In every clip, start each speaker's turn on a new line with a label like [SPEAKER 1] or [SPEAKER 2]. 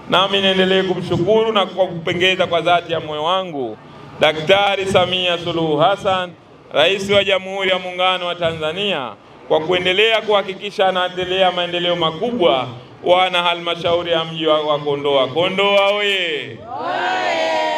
[SPEAKER 1] Nami niendelee kumshukuru na kumpongeza kwa dhati ya moyo wangu Daktari Samia Suluhu Hassan, Rais wa Jamhuri ya Muungano wa Tanzania, kwa kuendelea kuhakikisha anaendelea maendeleo makubwa wana halmashauri ya mji wa Kondoa. Kondoa oye!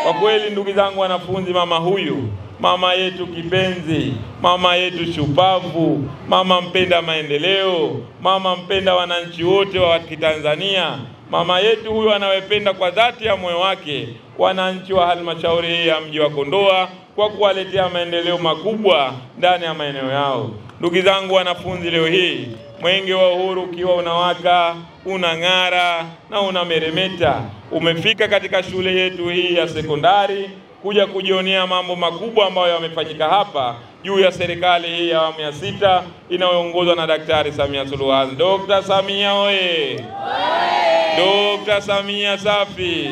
[SPEAKER 1] Kwa kweli ndugu zangu wanafunzi, mama huyu, mama yetu kipenzi, mama yetu shupavu, mama mpenda maendeleo, mama mpenda wananchi wote wa Kitanzania, mama yetu huyu anawependa kwa dhati ya moyo wake wananchi wa halmashauri ya mji wa Kondoa kwa kuwaletea maendeleo makubwa ndani ya maeneo yao. Ndugu zangu wanafunzi, leo hii Mwenge wa Uhuru ukiwa unawaka, unang'ara na unameremeta, umefika katika shule yetu hii ya sekondari kuja kujionea mambo makubwa ambayo yamefanyika hapa juu ya serikali hii ya awamu ya 6 inayoongozwa na Daktari Samia Suluhu Hassan. Dr. Samia oye! Dr. Samia safi!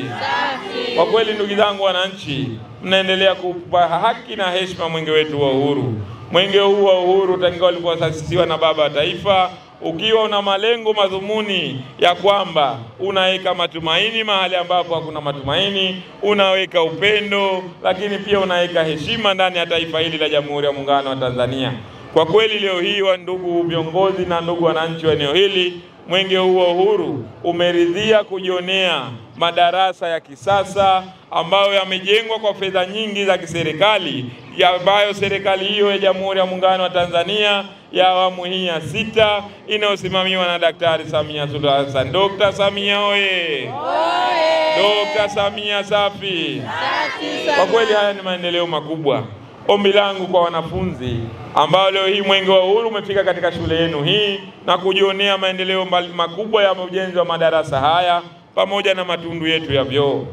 [SPEAKER 1] Kwa kweli ndugu zangu wananchi, mnaendelea kupa haki na heshima mwenge wetu wa uhuru. Mwenge huu wa uhuru tangu ulipoasisiwa na baba wa taifa, ukiwa una malengo madhumuni ya kwamba unaweka matumaini mahali ambapo hakuna matumaini, unaweka upendo, lakini pia unaweka heshima ndani ya taifa hili la Jamhuri ya Muungano wa Tanzania. Kwa kweli leo hii wa ndugu viongozi na ndugu wananchi wa eneo hili, mwenge huu wa uhuru umeridhia kujionea madarasa ya kisasa ambayo yamejengwa kwa fedha nyingi za kiserikali, ambayo serikali hiyo ya Jamhuri ya Muungano wa Tanzania ya awamu hii ya 6 inayosimamiwa na Daktari Samia Suluhu Hassan. Dr. Samia oye! Dr. Samia safi! Kwa kweli haya ni maendeleo makubwa. Ombi langu kwa wanafunzi ambao leo hii mwenge wa uhuru umefika katika shule yenu hii na kujionea maendeleo makubwa ya ujenzi wa madarasa haya pamoja na matundu yetu ya vyoo,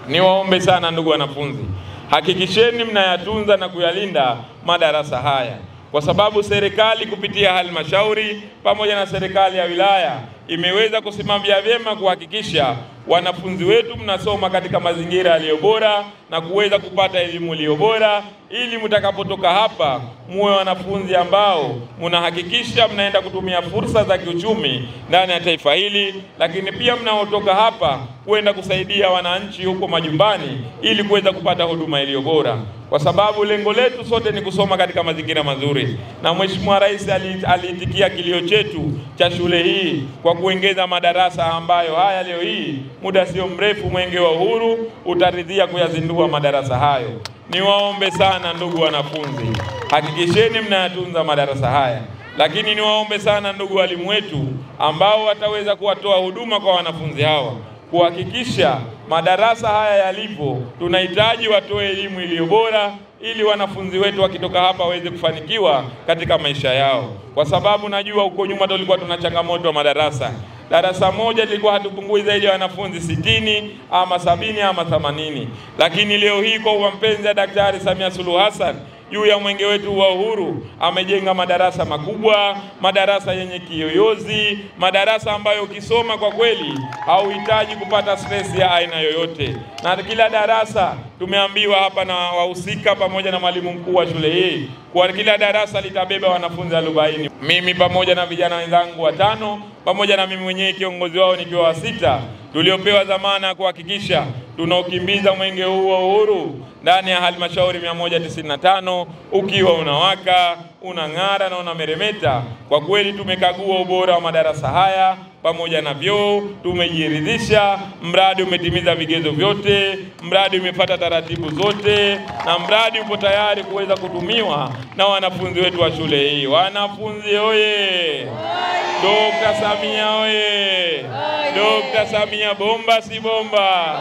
[SPEAKER 1] niwaombe sana ndugu wanafunzi, hakikisheni mnayatunza na kuyalinda madarasa haya, kwa sababu serikali kupitia halmashauri pamoja na serikali ya wilaya imeweza kusimamia vyema kuhakikisha wanafunzi wetu mnasoma katika mazingira yaliyo bora na kuweza kupata elimu iliyo bora, ili mtakapotoka hapa muwe wanafunzi ambao mnahakikisha mnaenda kutumia fursa za kiuchumi ndani ya taifa hili, lakini pia mnaotoka hapa kwenda kusaidia wananchi huko majumbani ili kuweza kupata huduma iliyo bora, kwa sababu lengo letu sote ni kusoma katika mazingira mazuri. Na Mheshimiwa Rais aliitikia kilio chetu cha shule hii kwa kuongeza madarasa ambayo haya leo hii muda sio mrefu mwenge wa uhuru utaridhia kuyazindua madarasa hayo. Niwaombe sana ndugu wanafunzi, hakikisheni mnayatunza madarasa haya, lakini niwaombe sana ndugu walimu wetu ambao wataweza kuwatoa huduma kwa wanafunzi hawa, kuhakikisha madarasa haya yalipo, tunahitaji watoe elimu iliyo bora ili wanafunzi wetu wakitoka hapa waweze kufanikiwa katika maisha yao, kwa sababu najua huko nyuma tulikuwa tuna changamoto wa madarasa. Darasa moja lilikuwa hatupungui zaidi ya wanafunzi 60 ama 70 ama 80, lakini leo hii kwa mapenzi ya Daktari Samia Suluhu Hassan juu ya mwenge wetu wa uhuru amejenga madarasa makubwa, madarasa yenye kiyoyozi, madarasa ambayo ukisoma kwa kweli hauhitaji kupata stress ya aina yoyote. Na kila darasa tumeambiwa hapa na wahusika pamoja na mwalimu mkuu wa shule hii kwa kila darasa litabeba wanafunzi 40. Mimi pamoja na vijana wenzangu 5 pamoja na mimi mwenyewe kiongozi wao nikiwa wa 6 tuliopewa dhamana kuhakikisha tunaokimbiza mwenge huu wa uhuru ndani ya halmashauri 195 ukiwa unawaka, unang'ara na unameremeta. Kwa kweli tumekagua ubora wa madarasa haya pamoja na vyoo, tumejiridhisha mradi umetimiza vigezo vyote, mradi umefuata taratibu zote, na mradi upo tayari kuweza kutumiwa na wanafunzi wetu wa shule hii. Wanafunzi oye! Dr. Samia oye! Dr. Samia bomba si bomba!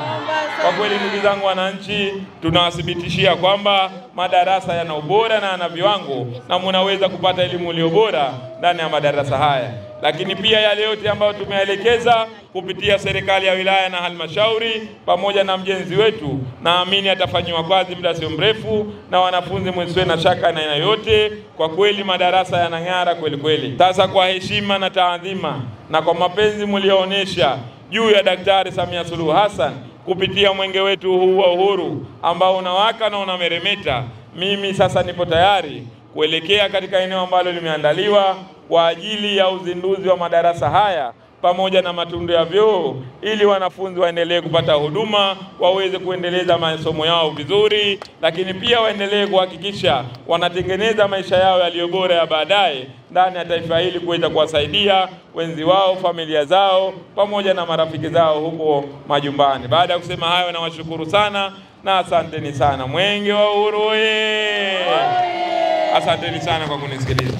[SPEAKER 1] Kwa kweli ndugu zangu wananchi, tunawathibitishia kwamba madarasa yana ubora na yana viwango na mnaweza kupata elimu iliyo bora ndani ya madarasa haya. Lakini pia yale yote ambayo tumeelekeza kupitia serikali ya wilaya na halmashauri pamoja na mjenzi wetu, naamini atafanywa kazi muda sio mrefu, na wanafunzi msiwe na shaka na aina yote. Kwa kweli madarasa yanang'ara kweli kweli. Sasa kwa heshima na taadhima na kwa mapenzi mlioonyesha juu ya Daktari Samia Suluhu Hassan kupitia mwenge wetu huu wa uhuru ambao unawaka na unameremeta, mimi sasa nipo tayari kuelekea katika eneo ambalo limeandaliwa kwa ajili ya uzinduzi wa madarasa haya pamoja na matundu ya vyoo, ili wanafunzi waendelee kupata huduma, waweze kuendeleza masomo yao vizuri, lakini pia waendelee kuhakikisha wanatengeneza maisha yao yaliyo bora ya baadaye ndani ya taifa hili, kuweza kuwasaidia wenzi wao, familia zao, pamoja na marafiki zao huko majumbani. Baada ya kusema hayo, nawashukuru sana na asanteni sana. Mwenge wa Uhuru! Asanteni sana kwa kunisikiliza.